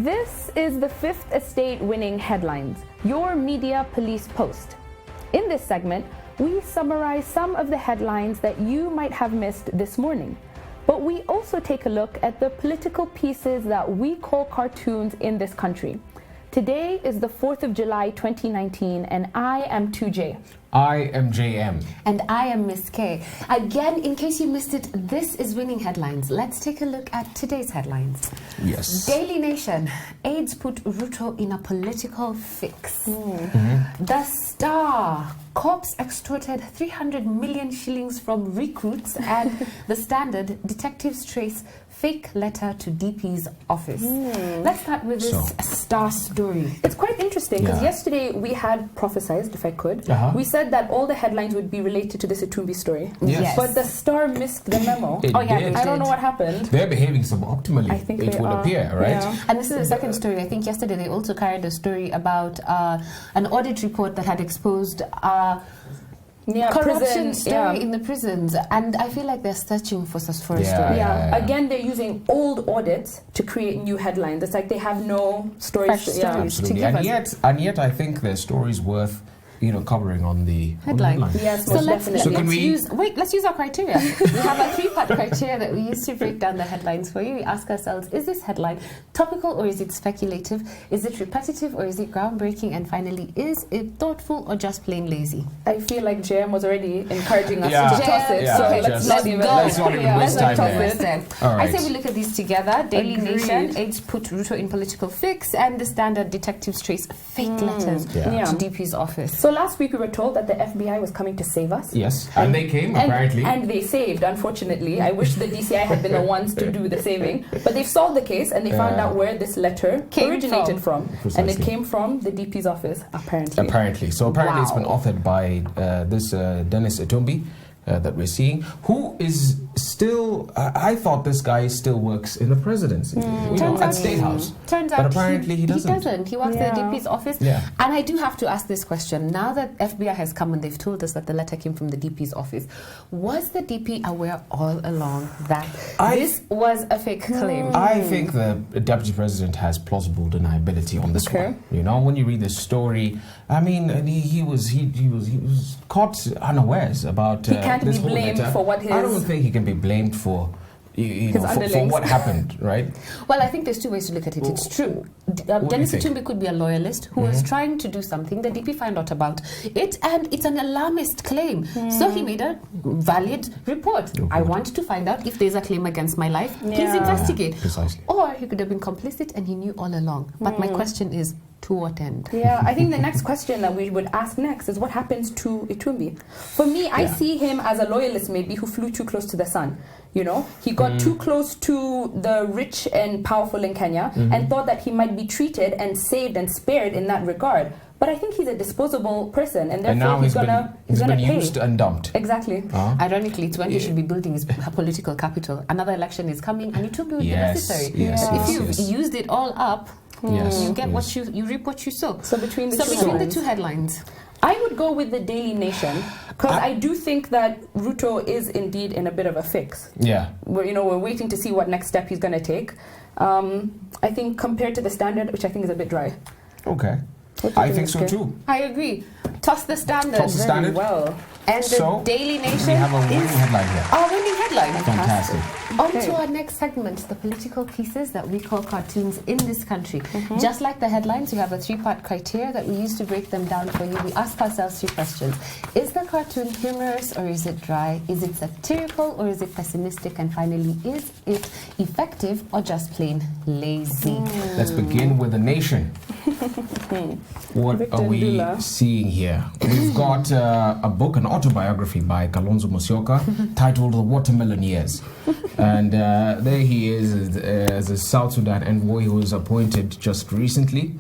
This is the Fifth Estate winning headlines, your media police post. In this segment, we summarize some of the headlines that you might have missed this morning. But we also take a look at the political pieces that we call cartoons in this country. Today is the 4th of July 2019, and I am 2J. I am JM. And I am Miss K. Again, in case you missed it, this is Winning Headlines. Let's take a look at today's headlines. Yes. Daily Nation. AIDS put Ruto in a political fix. The Star. Cops extorted 300 million shillings from recruits. And The Standard. Detectives trace fake letter to DP's office. Let's start with this Star story. It's quite interesting because yesterday we had prophesized, if I could, we said that all the headlines would be related to this ITUMBI story. Yes. But the Star missed the memo. It did. I don't know what happened. They're behaving suboptimally, I think it would appear, right? Yeah. And this is the second story. I think yesterday they also carried a story about an audit report that had exposed corruption story in the prisons, and I feel like they're searching for a story. Again, they're using old audits to create new headlines. It's like they have no stories. Fresh stories to give us. And yet, I think their story's worth, covering on the headline. Yes, so let's use our criteria. We have a three-part criteria that we use to break down the headlines for you. We ask ourselves, is this headline topical or is it speculative? Is it repetitive or is it groundbreaking? And finally, is it thoughtful or just plain lazy? I feel like JM was already encouraging us to toss it. Yeah, so let's not even waste time there. All right. I say we look at these together. Daily Agreed. Nation, AIDS put Ruto in political fix, and The Standard, detectives trace fake letters to DP's office. So last week we were told that the FBI was coming to save us. Yes, and they came, apparently. And they saved, unfortunately. I wish the DCI had been the ones to do the saving. But they've solved the case and they found out where this letter originated from. And it came from the DP's office, apparently. So apparently it's been authored by this Dennis ITUMBI that we're seeing, who is still, I thought this guy still works in the presidency, at State House. Turns out but apparently he doesn't. He works in the DP's office. Yeah. And I do have to ask this question. Now that FBI has come and they've told us that the letter came from the DP's office, was the DP aware all along that this was a fake claim? I think the deputy president has plausible deniability on this one. When you read the story, I mean, he was caught unawares about he can't be blamed for what his... I don't think he can be blamed for for what happened, right? Well, I think there's two ways to look at it. It's true. Dennis ITUMBI could be a loyalist who was trying to do something. The DP found out about it, and it's an alarmist claim. So he made a valid report. I want to find out if there's a claim against my life. Please investigate. Precisely. Or he could have been complicit and he knew all along. But my question is, to what end? Yeah, I think the next question that we would ask next is what happens to ITUMBI? For me, I see him as a loyalist maybe who flew too close to the sun. He got too close to the rich and powerful in Kenya and thought that he might be treated and saved and spared in that regard. But I think he's a disposable person, and therefore he's been used and dumped. Exactly. Ironically, it's when he should be building his political capital. Another election is coming, and ITUMBI would be necessary. If you've used it all up, you get you reap what you sow. So between the two headlines, I would go with the Daily Nation because I do think that Ruto is indeed in a bit of a fix. Yeah. We're waiting to see what next step he's going to take. I think compared to the Standard, which I think is a bit dry. Okay. I think so too. I agree. Toss the Standard. Toss the Standard. Well. And the Daily Nation. We have a winning headline here. Our winning headline. Fantastic. On to our next segment, the political pieces that we call cartoons in this country. Just like the headlines, we have a three-part criteria that we use to break them down for you. We ask ourselves three questions. Is the cartoon humorous or is it dry? Is it satirical or is it pessimistic? And finally, is it effective or just plain lazy? Let's begin with the Nation. What are we seeing here? We've got a book, an autobiography by Kalonzo Musyoka titled The Watermelon Years. And there he is as a South Sudan envoy who was appointed just recently.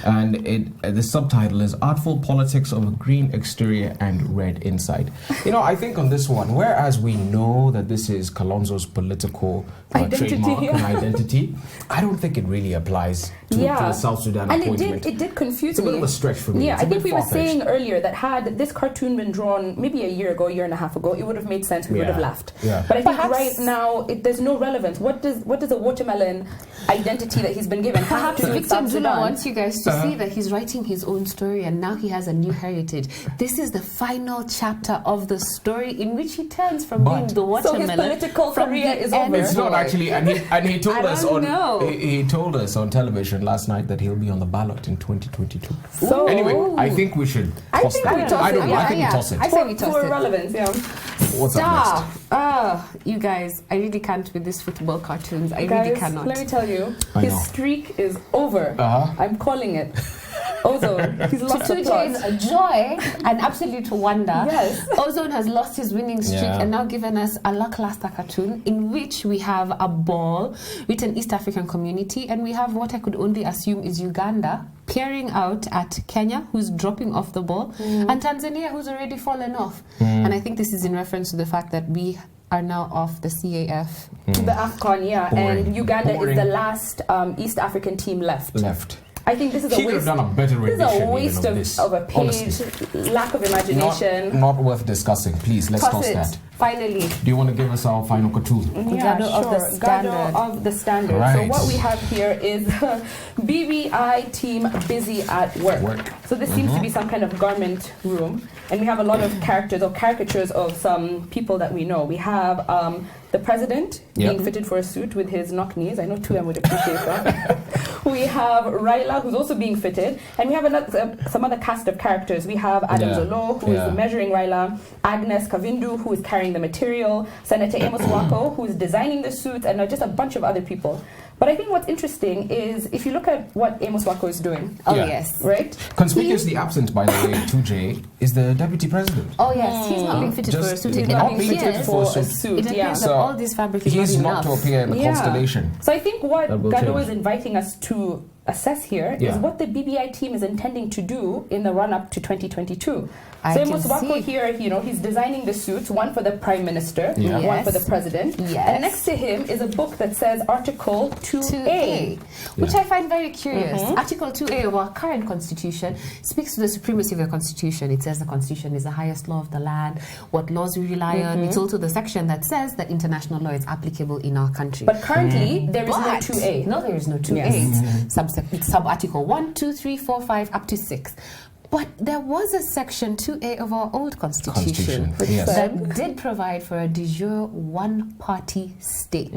And the subtitle is Artful Politics of a Green Exterior and Red Inside. I think on this one, whereas we know that this is Kalonzo's political trademark and identity, I don't think it really applies to the South Sudan politics. appointment. It did confuse It's a bit of a stretch for me. Yeah, It's a I think bit we were far-fetched. saying earlier that had this cartoon been drawn maybe a year and a half ago, it would have made sense. We would have laughed. Yeah. But I think Perhaps- right now there's no relevance. What does a watermelon identity that he's been given have Perhaps to do with Victor South Dula Sudan? wants you guys to see that he's writing his own story and now he has a new heritage. This is the final chapter of the story in which he turns from But- being the So watermelon. his political from career the is over. It's not envoy. actually, and he told I us don't on know. he told us on television last night that he'll be on the ballot in 2022. So Anyway, I think we should I toss think that. we toss I don't it, know. I yeah, think yeah. we toss it. I say we toss for it. relevance, yeah. What's up Star. next? You guys, I really can't with these football cartoons. I Guys, really cannot. let me tell you, I his know. streak is over. Uh-huh. I'm calling it. Ozone, he's lost the plot. Today's joy and absolute wonder. Yes. Ozone has lost his winning streak Yeah. and now given us a lackluster cartoon in which we have a ball with an East African community and we have what I could only assume is Uganda peering out at Kenya, who's dropping off the ball, and Tanzania, who's already fallen off. And I think this is in reference to the fact that we are now off the CAF. The AFCON, yeah. Boring. And Uganda Boring. is the last East African team left. Left. I think this is He a could have waste. done a better This is rendition a waste even of this. of a page, Honestly. lack of imagination. Not worth discussing. Please, let's toss it. that. Finally. Do you want to give us our final cartoon? Yeah, Gado of the sure. Standard. Gado of the Standard. So Right. what we have here is BBI team busy at work. So this seems to be some kind of garment room, and we have a lot of characters or caricatures of some people that we know. We have the president Yep. being fitted for a suit with his knock knees. I know 2M would appreciate that. We have Raila, who's also being fitted, and we have some other cast of characters. We have Adam Yeah. Zolo, who is measuring Raila, Agnes Kavindu, who is carrying the material, Senator Amos Wako, who is designing the suits, and just a bunch of other people. But I think what's interesting is if you look at what Amos Wako is doing, Oh, Yeah. yes. right? Conspicuously absent, by the way, 2J, is the deputy president. Oh, yes. He's not being fitted Just- for a suit. he's It not appears- being fitted for a suit. It appears yeah. that So all this fabric is He's not not enough. to appear in the Yeah. constellation. So I think what That will Gado change. is inviting us to assess here is Yeah. what the BBI team is intending to do in the run-up to 2022. I So can Amos Wako see. here, he's designing the suits, one for the Prime Minister, Yeah. one Yes. for the President. Yes. And next to him is a book that says Article 2A. Which Yeah. I find very curious. Article 2A of our current constitution speaks to the supremacy of the constitution. It says the constitution is the highest law of the land, what laws we rely on. It's also the section that says that international law is applicable in our country. But currently, there is no But 2A. No, there is no 2A. Yes. It's sub-article 1, 2, 3, 4, 5, up to 6. But there was a section 2A of our old constitution, Yes. that did provide for a de jure one-party state.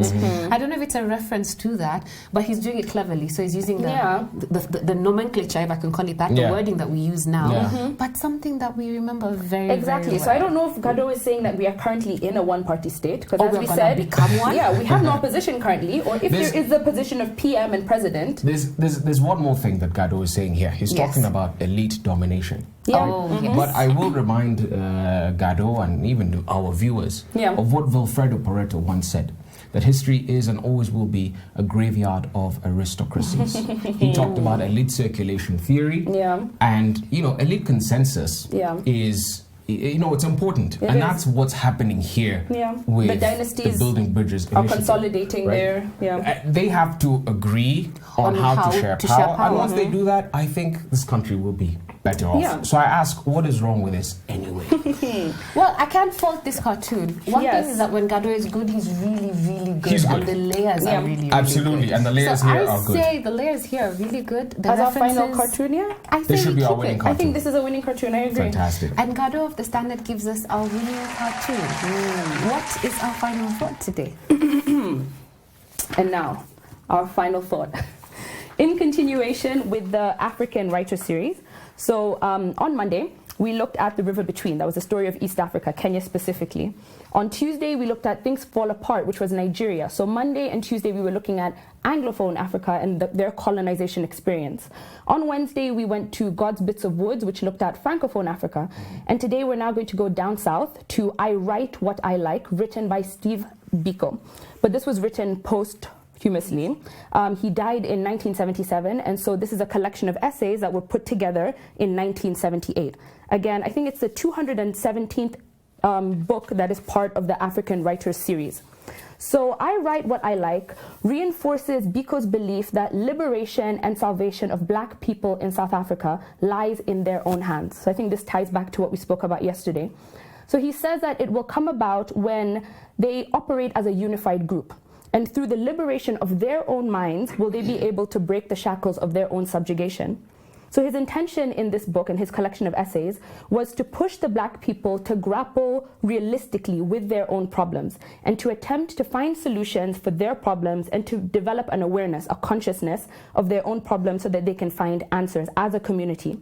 I don't know if it's a reference to that, but he's doing it cleverly. So he's using the nomenclature, if I can call it that, Yeah. the wording that we use now, Yeah. but something that we remember very, Exactly. very So I well. don't know if Gado is saying that we are currently in a one-party state, because Or as we're we gonna said, become one? Yeah, we have no opposition currently, or if There's- there is the position of PM and President. There's one more thing that Gado is saying here. He's Yes. talking about elite domination. Yeah. Oh, yes. But I will remind Gado and even our viewers Yeah. of what Vilfredo Pareto once said, that history is and always will be a graveyard of aristocracies. He talked about elite circulation theory, Yeah. and elite consensus Yeah. is it's important, It and is. that's what's happening here. Yeah. With The dynasties building bridges Are initiative, consolidating right? their They have to agree on how to share power, and once they do that, I think this country will be better off. Yeah. So I ask, what is wrong with this anyway? Well, I can't fault this cartoon. One Yes. thing is that when Gado is good, he's really, really good. He's And good. the layers Yeah. are really, really Absolutely, good. and the layers so here I are good. say the layers here are really good. The As our final references- cartoon, yeah? I This say should we be our keep winning it. cartoon. I think this is a winning cartoon, I agree. Fantastic. And Gado of the Standard gives us our winning cartoon. What is our final thought today? And now, our final thought. In continuation with the African Writer Series, so on Monday, we looked at the river between. That was the story of East Africa, Kenya specifically. On Tuesday, we looked at Things Fall Apart, which was Nigeria. So Monday and Tuesday, we were looking at Anglophone Africa and their colonization experience. On Wednesday, we went to God's Bits of Woods, which looked at Francophone Africa. And today, we're now going to go down south to I Write What I Like, written by Steve Biko. But this was written posthumously. He died in 1977, and so this is a collection of essays that were put together in 1978. Again, I think it's the 217th book that is part of the African Writers Series. So I Write What I Like reinforces Biko's belief that liberation and salvation of black people in South Africa lies in their own hands. So I think this ties back to what we spoke about yesterday. So he says that it will come about when they operate as a unified group. And through the liberation of their own minds, will they be able to break the shackles of their own subjugation. So his intention in this book and his collection of essays was to push the black people to grapple realistically with their own problems and to attempt to find solutions for their problems and to develop an awareness, a consciousness of their own problems so that they can find answers as a community.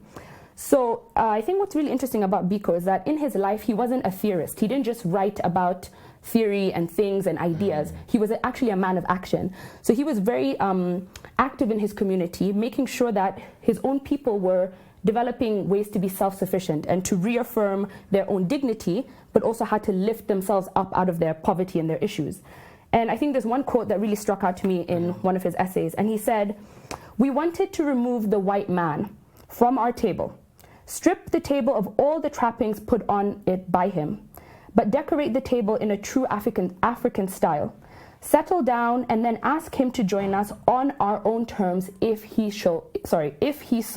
So I think what's really interesting about Biko is that in his life, he wasn't a theorist. He didn't just write about theory and things and ideas. He was actually a man of action. So he was very active in his community, making sure that his own people were developing ways to be self-sufficient and to reaffirm their own dignity, but also how to lift themselves up out of their poverty and their issues. And I think there's one quote that really struck out to me in one of his essays. And he said, "We wanted to remove the white man from our table, strip the table of all the trappings put on it by him, but decorate the table in a true African style. Settle down and then ask him to join us on our own terms if he so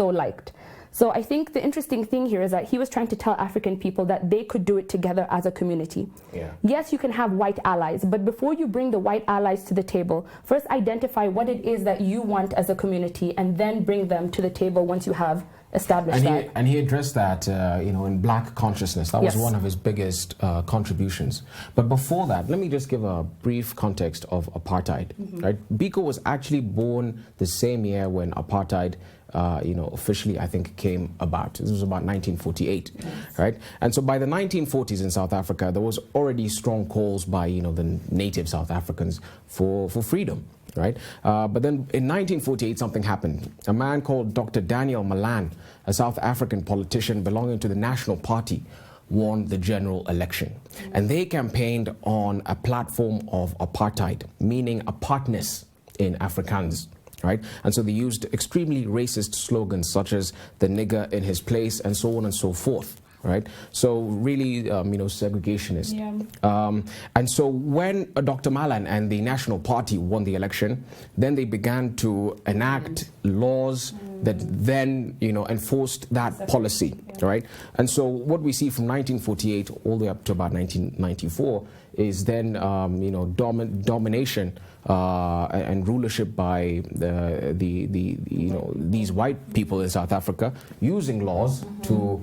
liked." So I think the interesting thing here is that he was trying to tell African people that they could do it together as a community. Yeah. Yes, you can have white allies, but before you bring the white allies to the table, first identify what it is that you want as a community and then bring them to the table once you have established that. And he addressed that, in Black consciousness. That was one of his biggest contributions. But before that, let me just give a brief context of apartheid. Right? Biko was actually born the same year when apartheid, officially, I think, came about. This was about 1948, right? And so by the 1940s in South Africa, there was already strong calls by, the native South Africans for freedom. Right? But then in 1948, something happened. A man called Dr. Daniel Malan, a South African politician belonging to the National Party, won the general election. And they campaigned on a platform of apartheid, meaning apartness in Afrikaans. Right? And so they used extremely racist slogans such as "the nigger in his place" and so on and so forth. Right, so really, segregationist. Yeah. And so when Dr. Malan and the National Party won the election, then they began to enact laws that then, enforced that policy. Yeah. Right, and so what we see from 1948 all the way up to about 1994 is then, domination and rulership by these white people in South Africa using laws to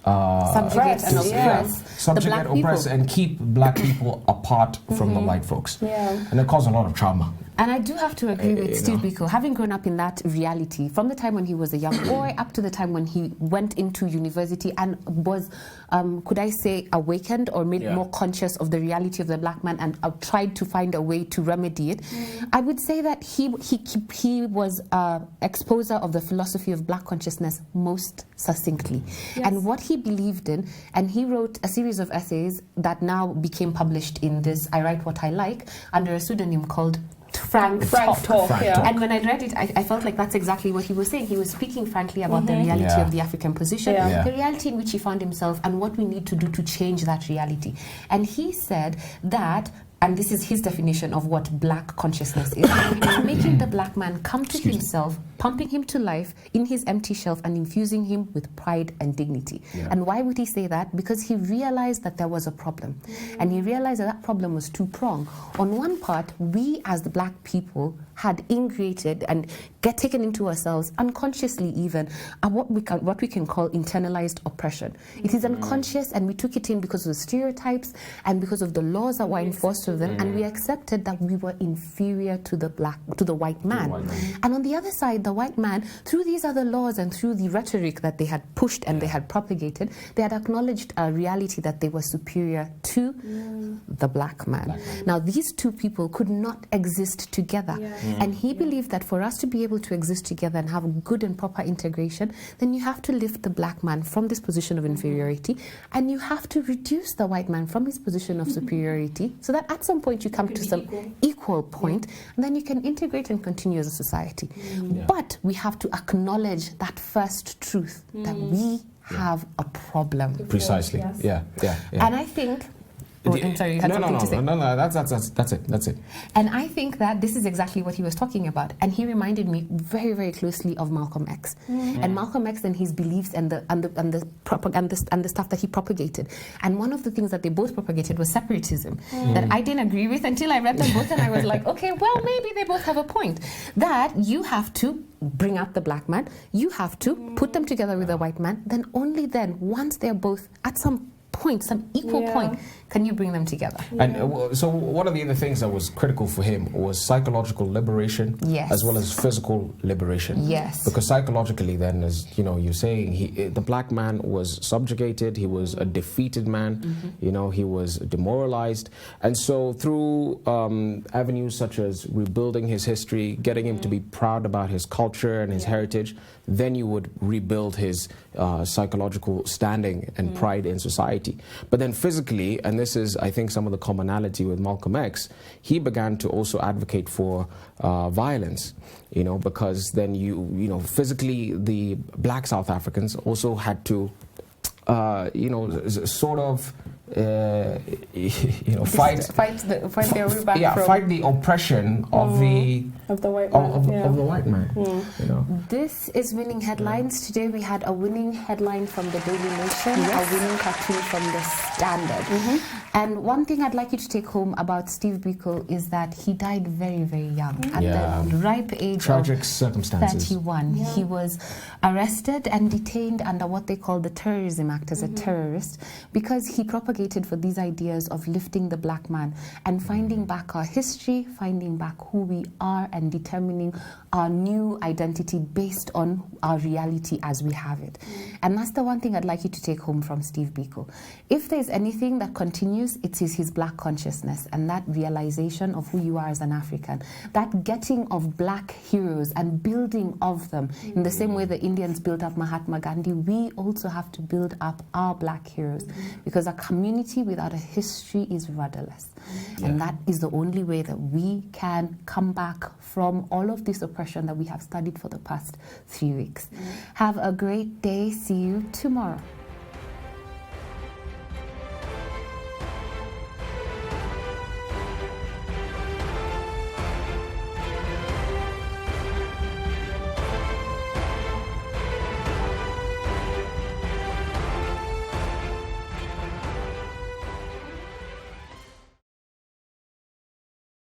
subjugate and oppress subjugate, oppress, and keep black people apart from the white folks. Yeah. And it caused a lot of trauma. And I do have to agree with Steve Biko, having grown up in that reality, from the time when he was a young boy up to the time when he went into university and was, could I say, awakened or made more conscious of the reality of the black man and tried to find a way to remedy it. I would say that he was exposer of the philosophy of black consciousness most succinctly. Yes. And what he believed in, and he wrote a series of essays that now became published in this I Write What I Like under a pseudonym called Frank Talk. Yeah. And when I read it, I felt like that's exactly what he was saying. He was speaking frankly about the reality of the African position, the reality in which he found himself, and what we need to do to change that reality. And he said that, and this is his definition of what black consciousness is, making the black man come to himself, pumping him to life in his empty shelf and infusing him with pride and dignity. Yeah. And why would he say that? Because he realized that there was a problem. And he realized that problem was two-pronged. On one part, we as the black people had integrated and taken into ourselves, unconsciously even, what we can call internalized oppression. It is unconscious, and we took it in because of the stereotypes and because of the laws that were enforced of them, and we accepted that we were inferior to the white man. And on the other side, the white man, through these other laws and through the rhetoric that they had pushed and they had propagated, they had acknowledged a reality that they were superior to the black man. Now, these two people could not exist together. And he believed that for us to be able to exist together and have good and proper integration, then you have to lift the black man from this position of inferiority, and you have to reduce the white man from his position of superiority, so that at some point you come to some equal point, and then you can integrate and continue as a society. But we have to acknowledge that first truth, that we have a problem. Precisely. And I think Oh, I'm sorry, you had something to say. No, that's it. And I think that this is exactly what he was talking about. And he reminded me very, very closely of Malcolm X. And Malcolm X and his beliefs and the stuff that he propagated. And one of the things that they both propagated was separatism that I didn't agree with until I read them both, and I was like, okay, well, maybe they both have a point. That you have to bring up the black man, you have to put them together with the white man, then only then, once they're both at some point, some equal point, can you bring them together? And so one of the other things that was critical for him was psychological liberation, as well as physical liberation. Yes. Because psychologically then, as you know, you're saying, the black man was subjugated, he was a defeated man, you know, he was demoralized. And so through avenues such as rebuilding his history, getting him to be proud about his culture and his heritage, then you would rebuild his psychological standing and pride in society. But then physically, and this is, I think, some of the commonality with Malcolm X, he began to also advocate for violence, you know, because then you know, physically the black South Africans also had to, you know, sort of, you know, fight their way back fight the oppression of the white man. Of the white man. You know. This is Winning Headlines. Today we had a winning headline from the Daily Nation, a winning cartoon from the Standard. And one thing I'd like you to take home about Steve Biko is that he died very, very young, at the ripe age tragic of circumstances. 31. He was arrested and detained under what they call the Terrorism Act as a terrorist, because he propagated for these ideas of lifting the black man and finding back our history, finding back who we are, and determining our new identity based on our reality as we have it. And that's the one thing I'd like you to take home from Steve Biko. If there's anything that continues, it is his black consciousness and that realization of who you are as an African, that getting of black heroes and building of them in the same way the Indians built up Mahatma Gandhi. We also have to build up our black heroes, because a community without a history is rudderless. And that is the only way that we can come back from all of this oppression that we have studied for the past 3 weeks. Have a great day. See you tomorrow.